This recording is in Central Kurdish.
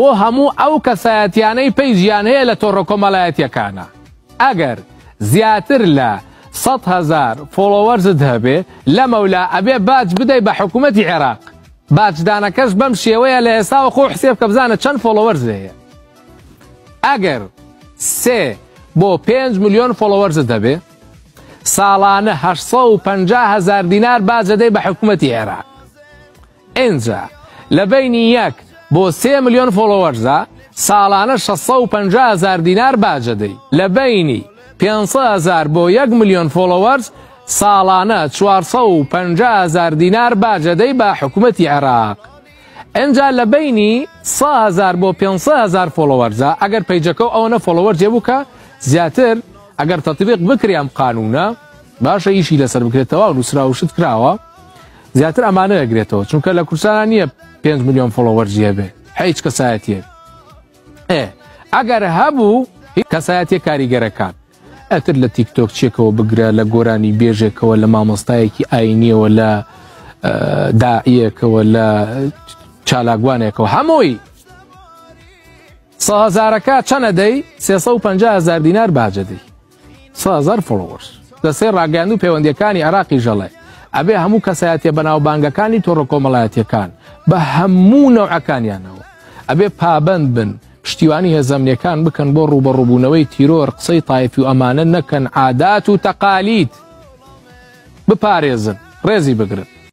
بۆ هەموو ئەو کەسایەتیانەی پەیژیان هەیە لە تۆڕە کۆمەڵایەتیەکانە. ئەگەر زیاتر لە 100,000 فۆلۆوەرزت هەبێ لەمەولا ئەبێ باج بدەی بە حکوومەتی عێراق. باجدانەکەش بەم شێوەیە لە ئێستاوە خۆ حسێب کە بزانە چەند فۆلۆوەرز هەیە. ئەگەر 3 بۆ 5 ملیۆن فۆلۆوەرزت هەبێ ساڵانە 850,000 دینار باجەدەی بە حکوومەتی عێراق. ئینجا لە بینی 1 بۆ 3 ملیۆن فۆلۆوەرزە ساڵانە 650,000 دینار باجەدەی. لە بینی 500,000 بۆ 1 ملیۆن فۆلۆوەرز ساڵانە 450,000 دینار باجەدەی بە حکوومەتی عێراق. ئەنجا لە بینی 100,000 بۆ 500,000 فۆلۆوەرزە ئەگەر پەیجەکە و ئەوەنە فۆلۆوەر جێبووکە زیاتر ئەگەر تەطبیق بکری ئەم قانونە باشە ئیشی لەسەر بکرێتەوە نووسراوشت کراوە زیاتر ئەمانە ئەگرێتەوە چونکە لە کورسانە نییە 5 ملیۆن فۆلۆوەر جێبێ هیچ کەسایەتیە. ئەگەر هەبوو کەسایەتیە کاریگەرەکان ئەتر لە تیکتۆک چێکەوە بگرە لە گۆرانی بێژێکەوە لە مامۆستایەکی ئاینیەوە لە داعیەکەوە لە چالاگوانێکەوە هەمووی 100,000ەکە چەنەدەی 350,000 دینار باجەدەی 100,000 فۆلۆوەرز لەسەر ڕاگەاندوو پەیوەندیەکانی عێراقی ژەڵێ ئەبێ هەموو کەسایەتیە بەناوبانگەکانی تۆڕە کۆمەڵایەتیەکان بە هەموو نەوعەکانیانەوە ئەبێ پابەند بن پشتیوانی هێزەمنیەکان بکەن بۆ ڕوبەڕووبوونەوەی تیرۆر قسەی تایفی و ئەمانە نەکەن عادات و تەقالید بپارێزن ڕێزی بگرن.